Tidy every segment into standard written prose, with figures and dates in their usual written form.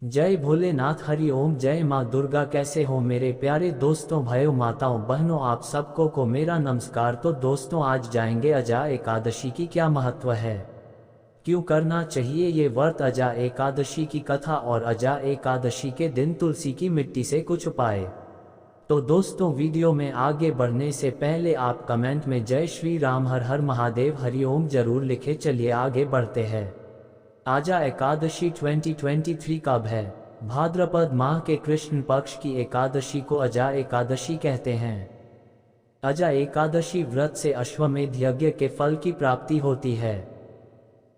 जय भोलेनाथ, हरि ओम। जय माँ दुर्गा। कैसे हो मेरे प्यारे दोस्तों, भाइयों, माताओं, बहनों, आप सबको को मेरा नमस्कार। तो दोस्तों, आज जाएंगे अजा एकादशी की क्या महत्व है, क्यों करना चाहिए ये व्रत, अजा एकादशी की कथा और अजा एकादशी के दिन तुलसी की मिट्टी से कुछ उपाय। तो दोस्तों, वीडियो में आगे बढ़ने से पहले आप कमेंट में जय श्री राम, हर हर महादेव, हरि ओम जरूर लिखे। चलिए आगे बढ़ते हैं। आजा एकादशी 2023 कब है? भाद्रपद माह के कृष्ण पक्ष की एकादशी को अजा एकादशी कहते हैं। अजा एकादशी व्रत से अश्वमेध यज्ञ के फल की प्राप्ति होती है।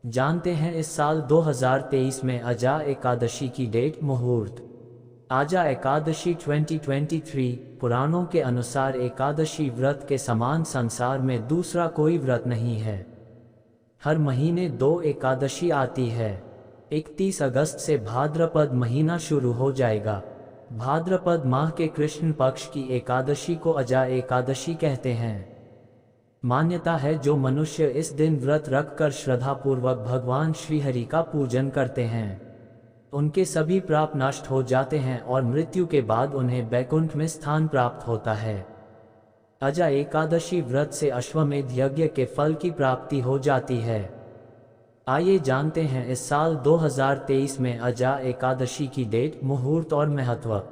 जानते हैं इस साल 2023 में अजा एकादशी की डेट, मुहूर्त। आजा एकादशी 2023 पुराणों के अनुसार एकादशी व्रत के समान संसार में दूसरा कोई व्रत नहीं है। हर महीने 2 एकादशी आती है। 31 अगस्त से भाद्रपद महीना शुरू हो जाएगा। भाद्रपद माह के कृष्ण पक्ष की एकादशी को अजा एकादशी कहते हैं। मान्यता है जो मनुष्य इस दिन व्रत रखकर श्रद्धापूर्वक भगवान श्रीहरि का पूजन करते हैं, उनके सभी पाप नष्ट हो जाते हैं और मृत्यु के बाद उन्हें बैकुंठ में स्थान प्राप्त होता है। अजा एकादशी व्रत से अश्वमेध यज्ञ के फल की प्राप्ति हो जाती है। आइए जानते हैं इस साल 2023 में अजा एकादशी की डेट, मुहूर्त और महत्व।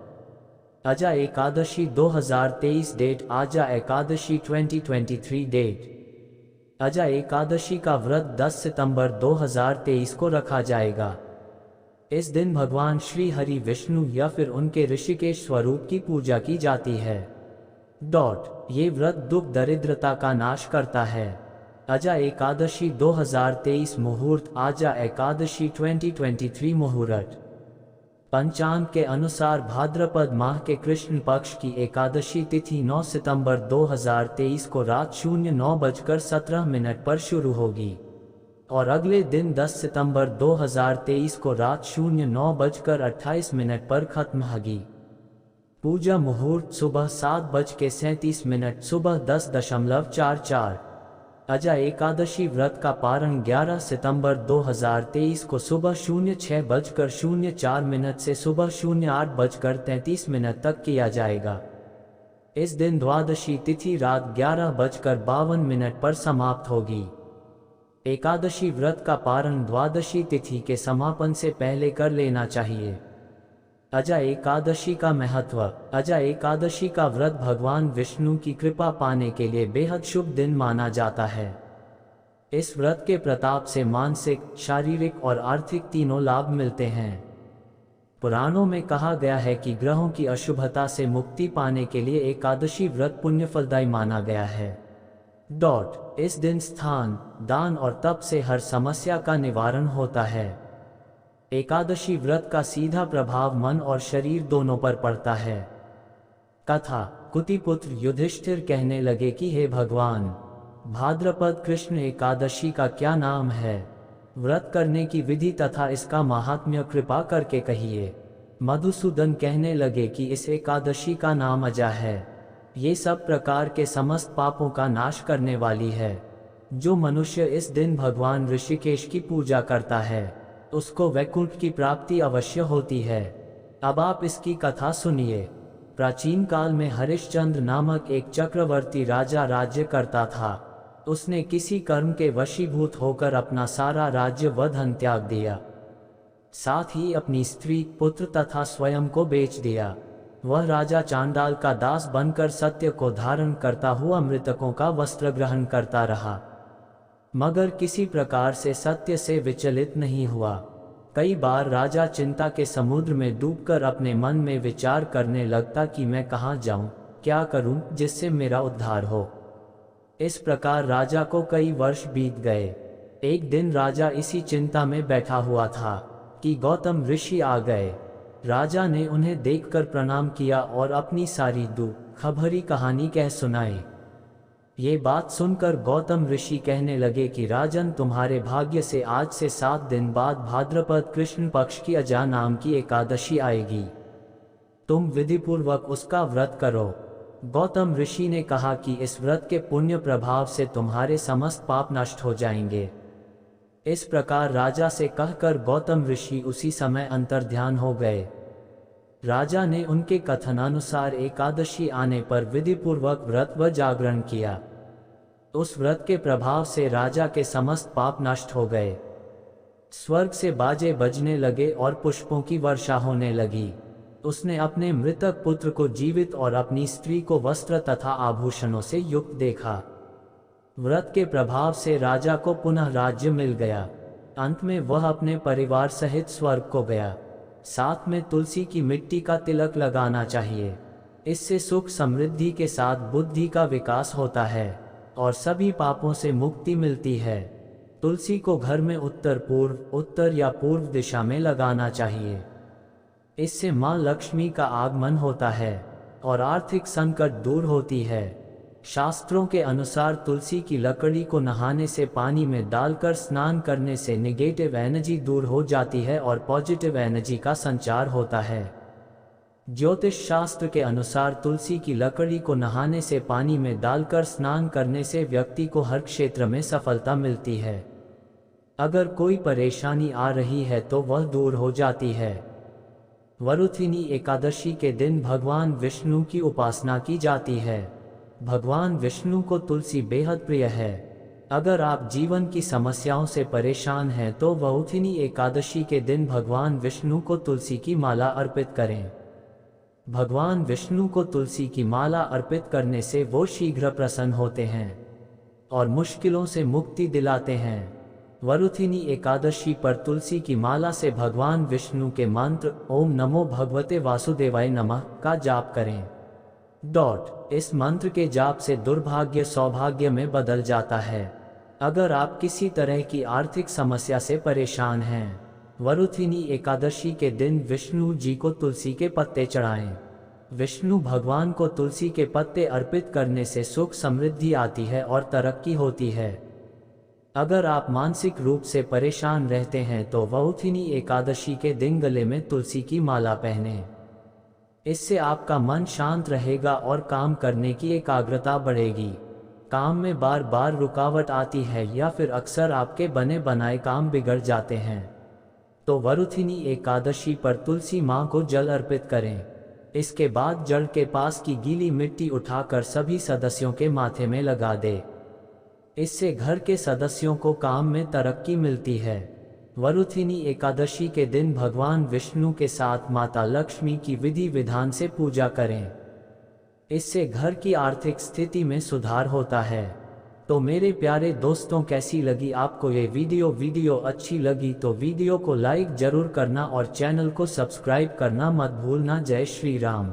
अजा एकादशी 2023 डेट, आजा एकादशी 2023 डेट। अजा एकादशी का व्रत 10 सितंबर 2023 को रखा जाएगा। इस दिन भगवान श्री हरि विष्णु या फिर उनके ऋषिकेश स्वरूप की पूजा की जाती है। ये व्रत दुख दरिद्रता का नाश करता है। अजा एकादशी 2023 मुहूर्त, आजा एकादशी 2023 मुहूर्त। पंचांग के अनुसार भाद्रपद माह के कृष्ण पक्ष की एकादशी तिथि 9 सितंबर 2023 को रात 09:17 पर शुरू होगी और अगले दिन 10 सितंबर 2023 को रात 09:28 पर खत्म होगी। पूजा मुहूर्त सुबह 7:37, सुबह 10:44। अजा एकादशी व्रत का पारण 11 सितंबर 2023 को सुबह 06:04 से सुबह 08:33 तक किया जाएगा। इस दिन द्वादशी तिथि रात 11:52 पर समाप्त होगी। एकादशी व्रत का पारण द्वादशी तिथि के समापन से पहले कर लेना चाहिए। अजा एकादशी का महत्व। अजा एकादशी का व्रत भगवान विष्णु की कृपा पाने के लिए बेहद शुभ दिन माना जाता है। इस व्रत के प्रताप से मानसिक, शारीरिक और आर्थिक तीनों लाभ मिलते हैं। पुराणों में कहा गया है कि ग्रहों की अशुभता से मुक्ति पाने के लिए एकादशी व्रत पुण्यफलदायी माना गया है। इस दिन स्थान, दान और तप से हर समस्या का निवारण होता है। एकादशी व्रत का सीधा प्रभाव मन और शरीर दोनों पर पड़ता है। कथा। कुतिपुत्र युधिष्ठिर कहने लगे कि हे भगवान, भाद्रपद कृष्ण एकादशी का क्या नाम है? व्रत करने की विधि तथा इसका महात्म्य कृपा करके कहिए। मधुसूदन कहने लगे कि इस एकादशी का नाम अजा है। ये सब प्रकार के समस्त पापों का नाश करने वाली है। जो मनुष्य इस दिन भगवान ऋषिकेश की पूजा करता है उसको वैकुंठ की प्राप्ति अवश्य होती है। अब आप इसकी कथा सुनिए। प्राचीन काल में हरिश्चंद्र नामक एक चक्रवर्ती राजा राज्य करता था। उसने किसी कर्म के वशीभूत होकर अपना सारा राज्य व धन त्याग दिया, साथ ही अपनी स्त्री, पुत्र तथा स्वयं को बेच दिया। वह राजा चांडाल का दास बनकर सत्य को धारण करता हुआ मृतकों का वस्त्र ग्रहण करता रहा, मगर किसी प्रकार से सत्य से विचलित नहीं हुआ। कई बार राजा चिंता के समुद्र में डूबकर अपने मन में विचार करने लगता कि मैं कहाँ जाऊं, क्या करूं जिससे मेरा उद्धार हो। इस प्रकार राजा को कई वर्ष बीत गए। एक दिन राजा इसी चिंता में बैठा हुआ था कि गौतम ऋषि आ गए। राजा ने उन्हें देखकर प्रणाम किया और अपनी सारी दुख भरी कहानी कह सुनाई। ये बात सुनकर गौतम ऋषि कहने लगे कि राजन, तुम्हारे भाग्य से आज से 7 दिन बाद भाद्रपद कृष्ण पक्ष की अजा नाम की एकादशी आएगी। तुम विधिपूर्वक उसका व्रत करो। गौतम ऋषि ने कहा कि इस व्रत के पुण्य प्रभाव से तुम्हारे समस्त पाप नष्ट हो जाएंगे। इस प्रकार राजा से कहकर गौतम ऋषि उसी समय अंतर्ध्यान हो गए। राजा ने उनके कथनानुसार एकादशी आने पर विधिपूर्वक व्रत व जागरण किया। उस व्रत के प्रभाव से राजा के समस्त पाप नष्ट हो गए। स्वर्ग से बाजे बजने लगे और पुष्पों की वर्षा होने लगी। उसने अपने मृतक पुत्र को जीवित और अपनी स्त्री को वस्त्र तथा आभूषणों से युक्त देखा। व्रत के प्रभाव से राजा को पुनः राज्य मिल गया। अंत में वह अपने परिवार सहित स्वर्ग को गया। साथ में तुलसी की मिट्टी का तिलक लगाना चाहिए। इससे सुख समृद्धि के साथ बुद्धि का विकास होता है और सभी पापों से मुक्ति मिलती है। तुलसी को घर में उत्तर या पूर्व दिशा में लगाना चाहिए। इससे माँ लक्ष्मी का आगमन होता है और आर्थिक संकट दूर होती है। शास्त्रों के अनुसार तुलसी की लकड़ी को नहाने से पानी में डालकर स्नान करने से नेगेटिव एनर्जी दूर हो जाती है और पॉजिटिव एनर्जी का संचार होता है। ज्योतिष शास्त्र के अनुसार तुलसी की लकड़ी को नहाने से पानी में डालकर स्नान करने से व्यक्ति को हर क्षेत्र में सफलता मिलती है। अगर कोई परेशानी आ रही है तो वह दूर हो जाती है। वरुथिनी एकादशी के दिन भगवान विष्णु की उपासना की जाती है। भगवान विष्णु को तुलसी बेहद प्रिय है। अगर आप जीवन की समस्याओं से परेशान हैं तो वरुथिनी एकादशी के दिन भगवान विष्णु को तुलसी की माला अर्पित करें। भगवान विष्णु को तुलसी की माला अर्पित करने से वो शीघ्र प्रसन्न होते हैं और मुश्किलों से मुक्ति दिलाते हैं। वरुथिनी एकादशी पर तुलसी की माला से भगवान विष्णु के मंत्र ओम नमो भगवते वासुदेवाय नमः का जाप करें। इस मंत्र के जाप से दुर्भाग्य सौभाग्य में बदल जाता है। अगर आप किसी तरह की आर्थिक समस्या से परेशान हैं, वरुथिनी एकादशी के दिन विष्णु जी को तुलसी के पत्ते चढ़ाएं। विष्णु भगवान को तुलसी के पत्ते अर्पित करने से सुख समृद्धि आती है और तरक्की होती है। अगर आप मानसिक रूप से परेशान रहते हैं तो वरुथिनी एकादशी के दिन गले में तुलसी की माला पहनें। इससे आपका मन शांत रहेगा और काम करने की एकाग्रता बढ़ेगी। काम में बार बार रुकावट आती है या फिर अक्सर आपके बने बनाए काम बिगड़ जाते हैं तो वरुथिनी एकादशी पर तुलसी माँ को जल अर्पित करें। इसके बाद जल के पास की गीली मिट्टी उठाकर सभी सदस्यों के माथे में लगा दे। इससे घर के सदस्यों को काम में तरक्की मिलती है। वरुथिनी एकादशी के दिन भगवान विष्णु के साथ माता लक्ष्मी की विधि विधान से पूजा करें। इससे घर की आर्थिक स्थिति में सुधार होता है। तो मेरे प्यारे दोस्तों, कैसी लगी आपको ये वीडियो अच्छी लगी तो वीडियो को लाइक जरूर करना और चैनल को सब्सक्राइब करना मत भूलना। जय श्री राम।